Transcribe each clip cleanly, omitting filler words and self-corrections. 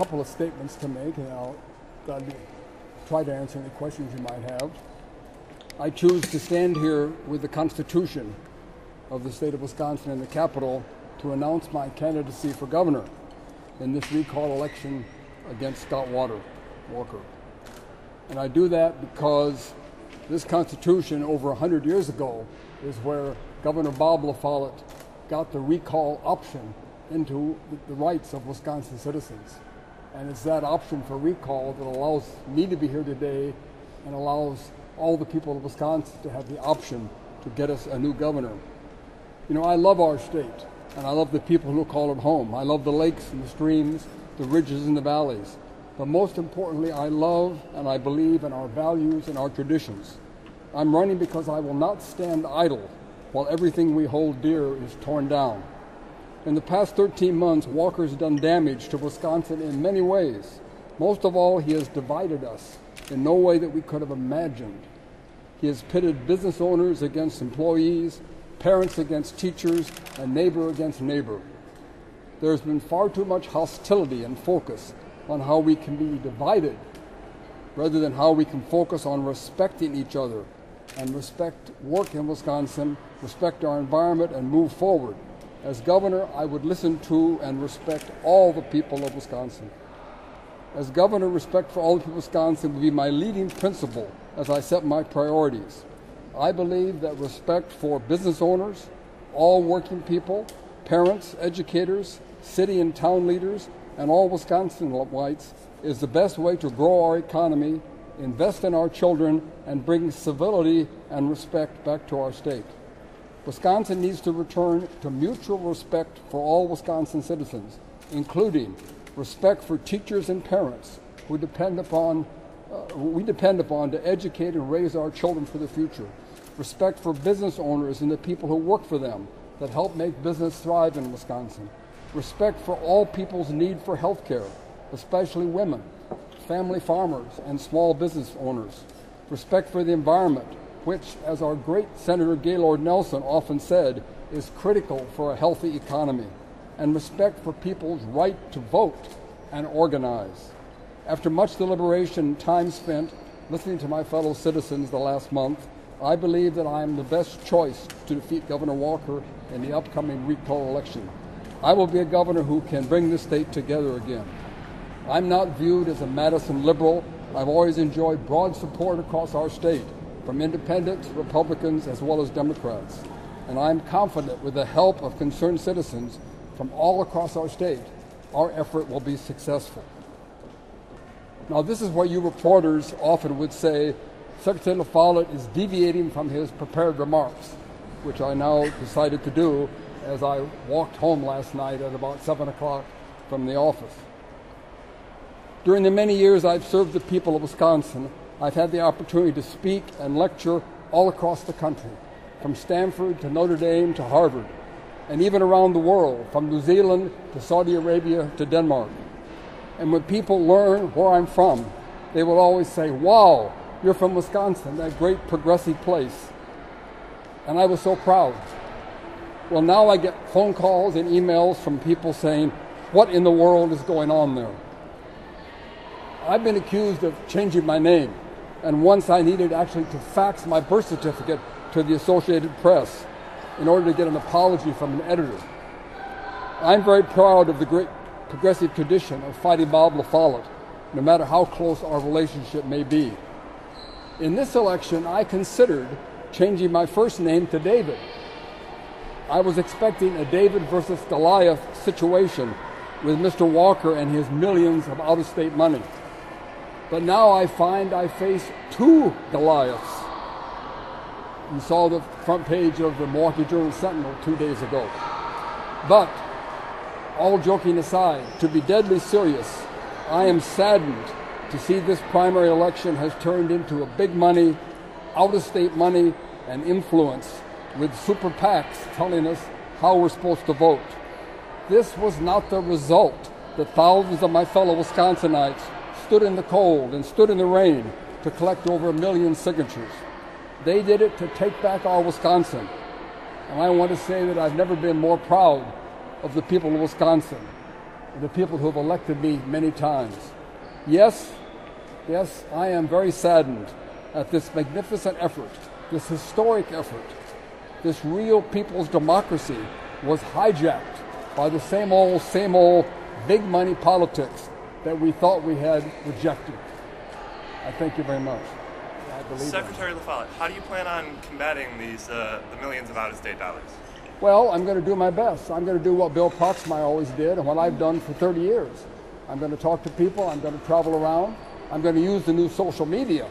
couple of statements to make, and I'll try to answer any questions you might have. I choose to stand here with the Constitution of the state of Wisconsin in the Capitol to announce my candidacy for governor in this recall election against Scott Walker. And I do that because this Constitution over 100 years ago is where Governor Bob Follette got the recall option into the rights of Wisconsin citizens. And it's that option for recall that allows me to be here today and allows all the people of Wisconsin to have the option to get us a new governor. You know, I love our state, and I love the people who call it home. I love the lakes and the streams, the ridges and the valleys. But most importantly, I love and I believe in our values and our traditions. I'm running because I will not stand idle while everything we hold dear is torn down. In the past 13 months, Walker's done damage to Wisconsin in many ways. Most of all, he has divided us in no way that we could have imagined. He has pitted business owners against employees, parents against teachers, and neighbor against neighbor. There's been far too much hostility and focus on how we can be divided rather than how we can focus on respecting each other and respect work in Wisconsin, respect our environment, and move forward. As governor, I would listen to and respect all the people of Wisconsin. As governor, respect for all the people of Wisconsin will be my leading principle as I set my priorities. I believe that respect for business owners, all working people, parents, educators, city and town leaders, and all Wisconsinites is the best way to grow our economy, invest in our children, and bring civility and respect back to our state. Wisconsin needs to return to mutual respect for all Wisconsin citizens, including respect for teachers and parents who we depend upon to educate and raise our children for the future, respect for business owners and the people who work for them that help make business thrive in Wisconsin, respect for all people's need for health care, especially women, family farmers, and small business owners, respect for the environment, which, as our great Senator Gaylord Nelson often said, is critical for a healthy economy, and respect for people's right to vote and organize. After much deliberation and time spent listening to my fellow citizens the last month, I believe that I am the best choice to defeat Governor Walker in the upcoming recall election. I will be a governor who can bring the state together again. I'm not viewed as a Madison liberal. I've always enjoyed broad support across our state, from independents, Republicans, as well as Democrats. And I'm confident with the help of concerned citizens from all across our state, our effort will be successful. Now, this is where you reporters often would say Secretary Follette is deviating from his prepared remarks, which I now decided to do as I walked home last night at about 7 o'clock from the office. During the many years I've served the people of Wisconsin, I've had the opportunity to speak and lecture all across the country, from Stanford to Notre Dame to Harvard, and even around the world, from New Zealand to Saudi Arabia to Denmark. And when people learn where I'm from, they will always say, "Wow, you're from Wisconsin, that great progressive place." And I was so proud. Well, now I get phone calls and emails from people saying, "What in the world is going on there?" I've been accused of changing my name, and once I needed actually to fax my birth certificate to the Associated Press in order to get an apology from an editor. I'm very proud of the great progressive tradition of fighting Bob Follette, no matter how close our relationship may be. In this election, I considered changing my first name to David. I was expecting a David versus Goliath situation with Mr. Walker and his millions of out-of-state money. But now I find I face two Goliaths. You saw the front page of the Milwaukee Journal-Sentinel 2 days ago. But, all joking aside, to be deadly serious, I am saddened to see this primary election has turned into a big money, out-of-state money, and influence with super PACs telling us how we're supposed to vote. This was not the result that thousands of my fellow Wisconsinites stood in the cold and stood in the rain to collect over 1 million signatures. They did it to take back our Wisconsin. And I want to say that I've never been more proud of the people of Wisconsin. the people who have elected me many times. Yes, I am very saddened at this magnificent effort, this historic effort. This real people's democracy was hijacked by the same old big money politics that we thought we had rejected. I thank you very much. Secretary Follette, how do you plan on combating these the millions of out-of-state dollars? Well, I'm going to do my best. I'm going to do what Bill Proxmire always did and what I've done for 30 years. I'm going to talk to people. I'm going to travel around. I'm going to use the new social media.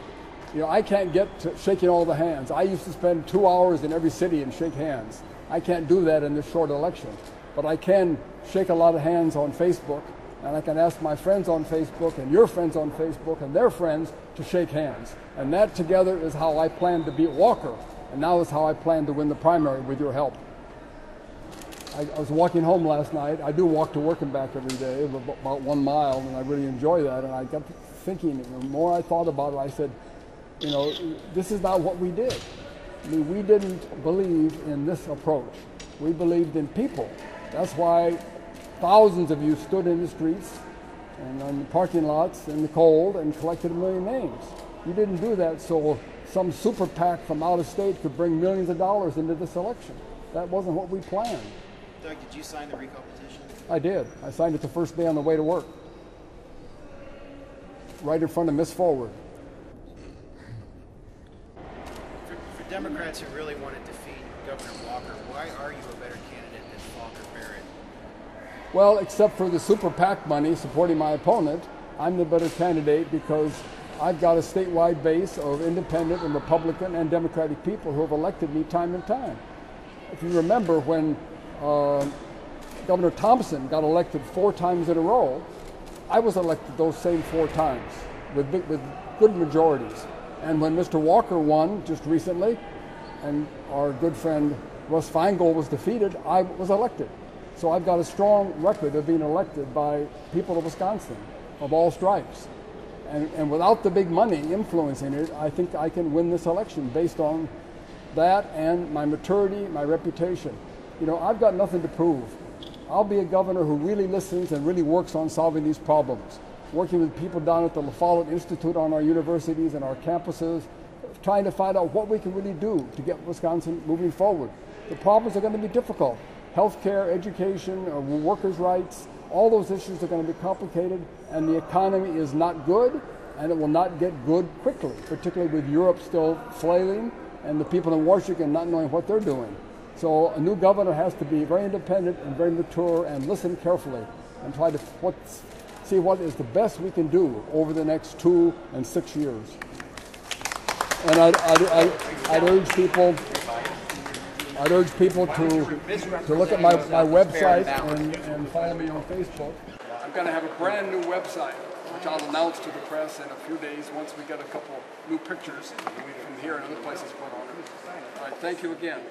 You know, I can't get to shaking all the hands. I used to spend 2 hours in every city and shake hands. I can't do that in this short election. But I can shake a lot of hands on Facebook, and I can ask my friends on Facebook and your friends on Facebook and their friends to shake hands. And that together is how I plan to beat Walker, and now is how I plan to win the primary with your help. I was walking home last night. I do walk to work and back every day, about 1 mile, and I really enjoy that. And I got thinking, the more I thought about it, I said, you know, this is not what we did. I mean, we didn't believe in this approach. We believed in people. That's why thousands of you stood in the streets and on the parking lots in the cold and collected 1 million names. You didn't do that so some super PAC from out of state could bring millions of dollars into this election. That wasn't what we planned. Doug, did you sign the recall petition? I did. I signed it the first day on the way to work, right in front of Miss Forward. For Democrats who really want to defeat Governor Walker, why are you a better candidate than Walker Barrett? Well, except for the super PAC money supporting my opponent, I'm the better candidate because I've got a statewide base of independent and Republican and Democratic people who have elected me time and time. If you remember when Governor Thompson got elected 4 times in a row, I was elected those same 4 times with good majorities. And when Mr. Walker won just recently, and our good friend Russ Feingold was defeated, I was elected. So I've got a strong record of being elected by people of Wisconsin of all stripes. And without the big money influencing it, I think I can win this election based on that and my maturity, my reputation. You know, I've got nothing to prove. I'll be a governor who really listens and really works on solving these problems, working with people down at the Follette Institute on our universities and our campuses, trying to find out what we can really do to get Wisconsin moving forward. The problems are going to be difficult. Healthcare, education, workers' rights, all those issues are going to be complicated, and the economy is not good, and it will not get good quickly, particularly with Europe still flailing and the people in Washington not knowing what they're doing. So a new governor has to be very independent and very mature and listen carefully and try to see what is the best we can do over the next 2 and 6 years. And I'd urge people to look at my website and follow me on Facebook. I'm going to have a brand new website, which I'll announce to the press in a few days once we get a couple new pictures from here and other places put on it. All right, thank you again.